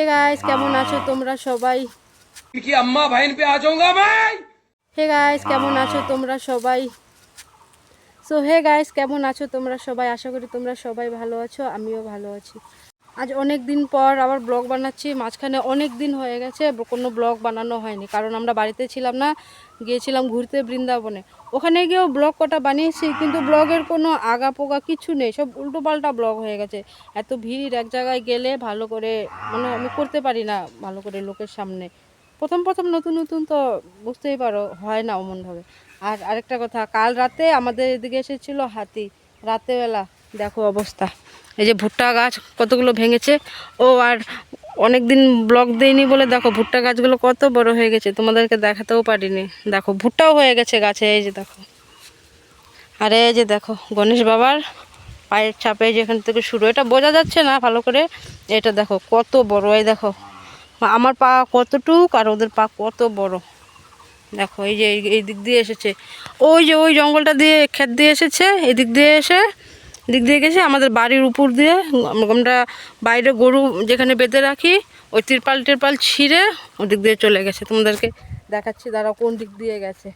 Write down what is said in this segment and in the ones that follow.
Hey guys কেমন আছো তোমরা সবাই? कि अम्मा बहन पे आ जाऊंगा मैं। हे गाइस কেমন আছো তোমরা সবাই? সো হে গাইস কেমন আছো তোমরা সবাই? আশা করি তোমরা সবাই ভালো আছো, আমিও ভালো আছি। আজ অনেক দিন পর আবার ব্লগ বানাচ্ছি। মাঝখানে অনেক দিন হয়ে গেছে কোনো ব্লগ বানানো হয়নি, কারণ আমরা বাড়িতে ছিলাম না, গিয়েছিলাম ঘুরতে বৃন্দাবনে। ওখানে গিয়েও ব্লগ কটা বানিয়েছি, কিন্তু ব্লগের কোনো আগা পোগা কিছু নেই, সব উল্টোপাল্টা ব্লগ হয়ে গেছে। এত ভিড়, এক জায়গায় গেলে ভালো করে মানে আমি করতে পারি না ভালো করে লোকের সামনে। প্রথম প্রথম নতুন নতুন তো বুঝতেই পারো, হয় না অমনভাবে। আর আরেকটা কথা, কাল রাতে আমাদের এদিকে এসেছিল হাতি, রাতেবেলা দেখো অবস্থা। এই যে ভুট্টা গাছ কতগুলো ভেঙেছে। ও আর অনেক দিন ব্লগ দেয়নি বলে দেখো ভুট্টা গাছগুলো কত বড় হয়ে গেছে, তোমাদেরকে দেখাতেও পারিনি। দেখো ভুট্টাও হয়ে গেছে গাছে, এই যে দেখো। আর এই যে দেখো গণেশ বাবার পায়ের ছাপে যেখান থেকে শুরু, এটা বোঝা যাচ্ছে না ভালো করে। এটা দেখো কত বড়, এই দেখো আমার পা কতটুক আর ওদের পা কত বড়। দেখো এই যে এই দিক দিয়ে এসেছে, ওই যে ওই জঙ্গলটা দিয়ে ক্ষেত দিয়ে এসেছে, এই দিক দিয়ে এসে দিক দিয়ে গেছে আমাদের বাড়ির উপর দিয়ে। আমরা বাইরে গরু যেখানে বেঁধে রাখি, ওই তিরপাল টিরপাল ছিঁড়ে ওদিক দিয়ে চলে গেছে। তোমাদেরকে দেখাচ্ছি দাঁড়াও কোন দিক দিয়ে গেছে।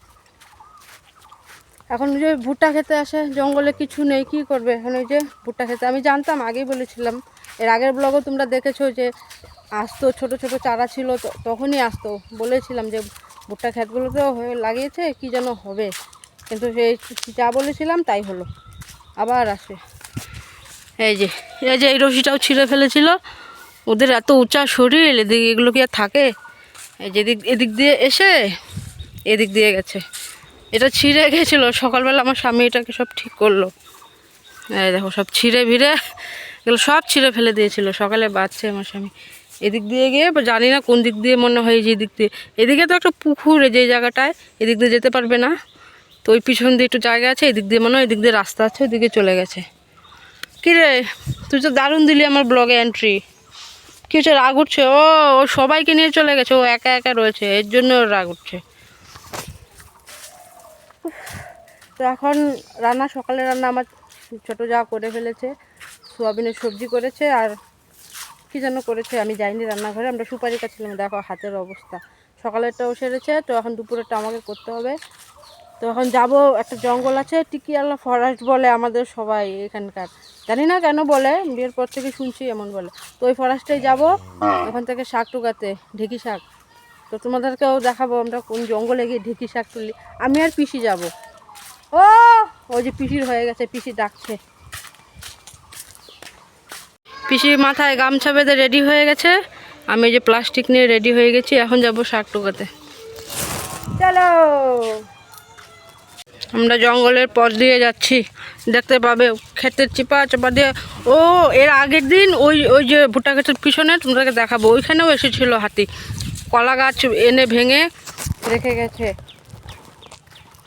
এখন ওই যে ভুট্টা খেতে আসে, জঙ্গলে কিছু নেই, কি করবে এখন ওই যে ভুট্টা খেতে। আমি জানতাম, আগেই বলেছিলাম, এর আগের ব্লগও তোমরা দেখেছো যে আসতো, ছোট ছোট চারা ছিল তখনই আসতো। বলেছিলাম যে ভুট্টা ক্ষেতগুলোতেও হয়ে লাগিয়েছে, কি যেন হবে, কিন্তু সেই যা বলেছিলাম তাই হলো, আবার আসে। এই যে এই রশিটাও ছিঁড়ে ফেলেছিল, ওদের এত উঁচা শরীর, এদিকে এগুলো কি আর থাকে। এই যে এদিক দিয়ে এসে এদিক দিয়ে গেছে, এটা ছিঁড়ে গেছিলো। সকালবেলা আমার স্বামী এটাকে সব ঠিক করলো। এই দেখো সব ছিঁড়ে ভিড়ে এগুলো সব ছিঁড়ে ফেলে দিয়েছিল, সকালে বাঁচছে আমার স্বামী। এদিক দিয়ে গিয়ে জানি না কোন দিক দিয়ে, মনে হয় যে দিক দিয়ে, এদিকে তো একটা পুকুর, যে জায়গাটায় এদিক দিয়ে যেতে পারবে না, তো ওই পিছন দিয়ে একটু জায়গা আছে, এদিক দিয়ে মনে হয় এদিক দিয়ে রাস্তা আছে, ওইদিকে চলে গেছে। কিরে তুই তো দারুণ দিলি আমার ব্লগে এন্ট্রি। কী হচ্ছে, রাগ উঠছে? ও ও সবাইকে নিয়ে চলে গেছে, ও একা একা রয়েছে, এর জন্য ওর রাগ উঠছে। তো এখন রান্না, সকালে রান্না আমার ছোটো যা করে ফেলেছে, সোয়াবিনের সবজি করেছে, আর কী যেন করেছে আমি যাইনি রান্নাঘরে, আমরা সুপারি খাচ্ছিলাম। দেখো হাতের অবস্থা, সকালেরটাও সেরেছে, তো এখন দুপুরেরটা আমাকে করতে হবে। তো এখন যাব, একটা জঙ্গল আছে টিকিয়ালা ফরেস্ট বলে আমাদের সবাই এখানকার, জানি না কেন বলে, বিয়ের পর থেকে শুনছি এমন বলে। তো ওই ফরেস্টেই যাব, ওখান থেকে শাক টুকাতে, ঢেঁকি শাক। তো তোমাদেরকেও দেখাবো আমরা কোন জঙ্গলে গিয়ে ঢেঁকি শাক তুলি। আমি আর পিসি যাব। ও ওই যে পিসির হয়ে গেছে, পিসি ডাকছে। পিসি মাথায় গামছা বেঁধে রেডি হয়ে গেছে, আমি এই যে প্লাস্টিক নিয়ে রেডি হয়ে গেছি, এখন যাব শাক টুকাতে। চলো, আমরা জঙ্গলের পথ দিয়ে যাচ্ছি, দেখতে পাবে ক্ষেতের চিপা চাপা দিয়ে। ও এর আগের দিন ওই ওই যে ভুট্টা ক্ষেতের পিছনে তোমাদেরকে দেখাবো, ওইখানেও এসেছিল হাতি, কলা গাছ এনে ভেঙে রেখে গেছে।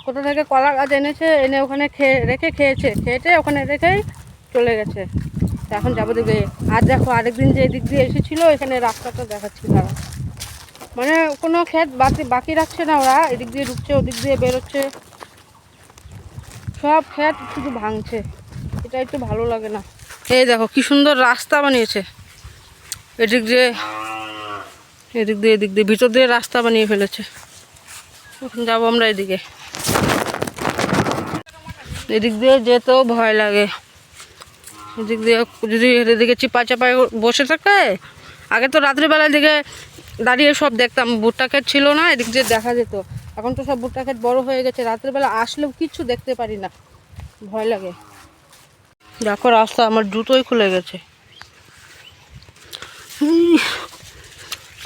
কোথা থেকে কলা গাছ এনেছে, এনে ওখানে খেয়েছে ওখানে রেখেই চলে গেছে। তো এখন যাবো দিকে। আর দেখো আরেকদিন যে এদিক দিয়ে এসেছিলো, এখানে রাস্তাটা দেখাচ্ছি তারা, মানে কোনো ক্ষেত বাকি রাখছে না ওরা, এদিক দিয়ে ঢুকছে ওদিক দিয়ে বেরোচ্ছে, সব ক্ষেত শুধু ভাঙছে, এটা একটু ভালো লাগে না। এই দেখো কি সুন্দর রাস্তা বানিয়েছে, এদিক দিয়ে এদিক দিয়ে ভিতর দিয়ে রাস্তা বানিয়ে ফেলেছে। এখন যাবো আমরা এদিকে, এদিক দিয়ে যেতেও ভয় লাগে। এদিক দিয়ে যদি এদিকে চিপা চাপায় বসে থাকে, আগে তো রাত্রিবেলার দিকে দাঁড়িয়ে সব দেখতাম, ভুট্টা ক্ষেত ছিল না, এদিক দিয়ে দেখা যেত। এখন তো সব ভুট্টা ক্ষেত বড় হয়ে গেছে, রাত্রিবেলা আসলেও কিচ্ছু দেখতে পারি না, ভয় লাগে। দেখো রাস্তা আমার জুতোই খুলে গেছে।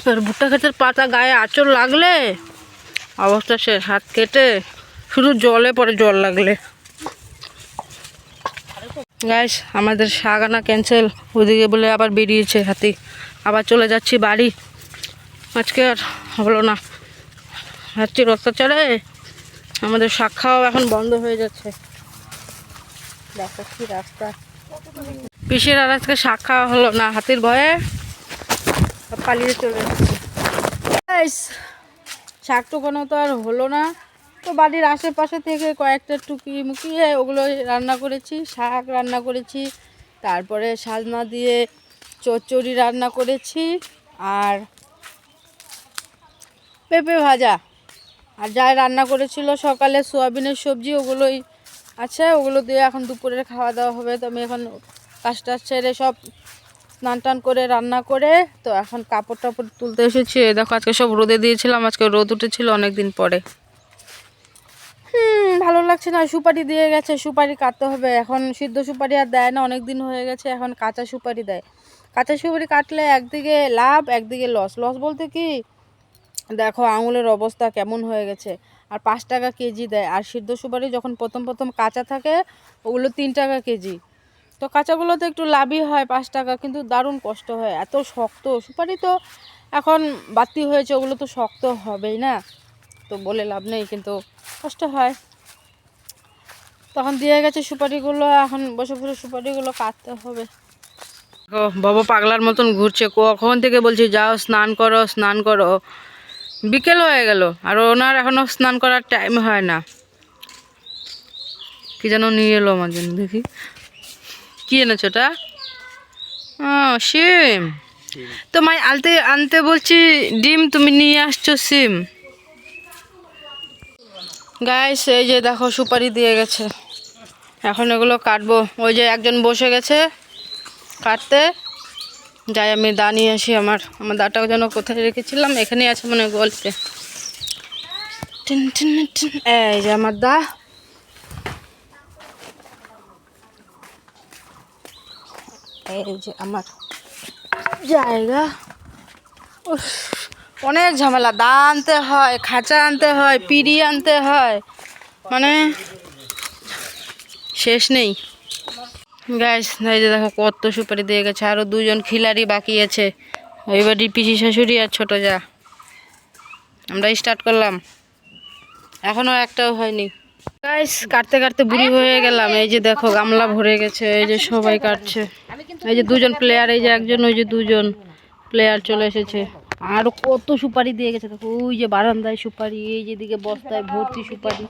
আর ভুট্টা ক্ষেতের পাতা গায়ে আঁচড় লাগলে অবস্থা শেষ, হাত কেটে শুধু জলে পড়ে জল লাগলে। গাইস আমাদের শাক আনা ক্যান্সেল, ওদিকে বলে আবার বেরিয়েছে হাতি, আবার চলে যাচ্ছি বাড়ি। আজকে আর হলো না, হাতির অত্যাচারে আমাদের শাক খাওয়া এখন বন্ধ হয়ে যাচ্ছে। দেখো কি রাস্তা। পিসের আর আজকে শাক খাওয়া হলো না, হাতির ভয়ে পালিয়ে চলে যাচ্ছে। শাক টুকানো তো আর হলো না, তো বাড়ির আশেপাশে থেকে কয়েকটা টুকিয়ে মুকিয়ে ওগুলো রান্না করেছি, শাক রান্না করেছি, তারপরে সাজনা দিয়ে চচ্চড়ি রান্না করেছি, আর পেঁপে ভাজা, আর যাই রান্না করেছিল সকালে সোয়াবিনের সবজি ওগুলোই আছে, ওগুলো দিয়ে এখন দুপুরের খাওয়া দাওয়া হবে। তো আমি এখন কাজটা ছেড়ে সব স্নান টান করে রান্না করে তো এখন কাপড় টাপড় তুলতে এসেছি। দেখো আজকে সব রোদে দিয়েছিলাম, আজকে রোদ উঠেছিল অনেক দিন পরে। ভালো লাগছে না, সুপারি দিয়ে গেছে, সুপারি কাটতে হবে। এখন সিদ্ধ সুপারি আর দেয় না, অনেক দিন হয়ে গেছে, এখন কাঁচা সুপারি দেয়। কাঁচা সুপারি কাটলে একদিকে লাভ একদিকে লস। লস বলতে কি, দেখো আঙুলের অবস্থা কেমন হয়ে গেছে। আর 5 টাকা কেজি দেয়, আর সিদ্ধ সুপারি যখন প্রথম প্রথম কাঁচা থাকে ওগুলো 3 টাকা কেজি। তো কাঁচাগুলোতে একটু লাভই হয় 5 টাকা, কিন্তু দারুণ কষ্ট হয়, এত শক্ত সুপারি। তো এখন বাতি হয়েছে, ওগুলো তো শক্ত হবেই না, তো বলে লাভ নেই, কিন্তু কষ্ট হয়। তখন দিয়ে গেছে সুপারিগুলো, এখন বসে বসে সুপারিগুলো কাটতে হবে। ও বাবা পাগলার মতন ঘুরছে, কখন থেকে বলছি যাও স্নান করো স্নান করো, বিকেল হয়ে গেল আর ওনার এখনো স্নান করার টাইম হয় না। কি যেন নিয়ে এলো আমার জন্য, দেখি কি এনেছো ওটা। ও সিম, তোমায় আনতে আনতে বলছি ডিম, তুমি নিয়ে আসছো সিম। গাইস এই যে দেখো সুপারি দিয়ে গেছে, এখন এগুলো কাটবো। ওই যে একজন বসে গেছে কাটতে, যাই আমি দা নিয়ে আসি। আমার দাটা যেন কোথায় রেখেছিলাম, এখানেই আছে মনে হয় গল্পে। এই যে আমার দা, এই যে আমার জায়গা। উফ, অনেক ঝামেলা, দা আনতে হয়, খাঁচা আনতে হয়, পিড়ি আনতে হয়, মানে শেষ নেই। গাইস এই যে দেখো কত সুপারি দিয়ে গেছে, আরও 2জন খিলাড়ি বাকি আছে, ওই বাড়ির পিসি শাশুড়ি আর ছোটো যা। আমরা স্টার্ট করলাম, এখনও একটাও হয়নি। গাইস কাটতে কাটতে বুড়ি হয়ে গেলাম। এই যে দেখো গামলা ভরে গেছে, এই যে সবাই কাটছে। এই যে 2জন প্লেয়ার, এই যে একজন, ওই যে 2জন প্লেয়ার চলে এসেছে। আর কত সুপারি দিয়ে গেছে দেখো, ওই যে বারান্দায় সুপারি, এই যে দিকে বস্তায় ভর্তি সুপারি।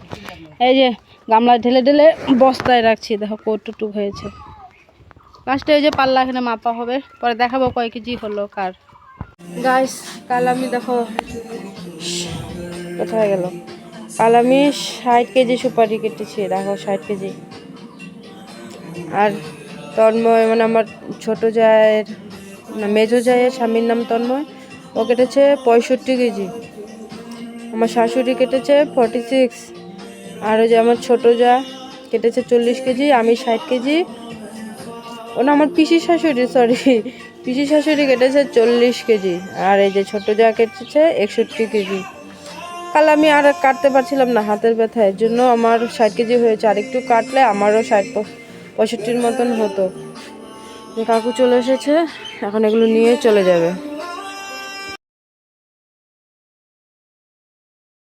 এই যে গামলায় ঢেলে ঢেলে বস্তায় রাখছি, দেখো কতটুকু হয়েছে। লাস্টে এই যে পাল্লা এখানে মাপা হবে, পরে দেখাবো কয় কেজি হলো কার। গাইস কাল আমি দেখো কোথায় গেল, কাল আমি 60 কেজি সুপারি কেটেছি, দেখো 60 কেজি। আর তন্ময় মানে আমার ছোটো জায়ের না মেজো জায়ের স্বামীর নাম তন্ময়, ও কেটেছে 65 কেজি। আমার শাশুড়ি কেটেছে 46, আর ওই যে আমার ছোটো যা কেটেছে 40 কেজি, আমি 60 কেজি। ও না আমার পিসি শাশুড়ি, সরি পিসি শাশুড়ি কেটেছে 40 কেজি, আর এই যে ছোটো যা কেটেছে 61 কেজি। কাল আমি আর কাটতে পারছিলাম না হাতের ব্যথায়, এর জন্য আমার 60 কেজি হয়েছে, আর একটু কাটলে আমারও 60-65 মতন হতো। কাকু চলে এসেছে, এখন এগুলো নিয়ে চলে যাবে।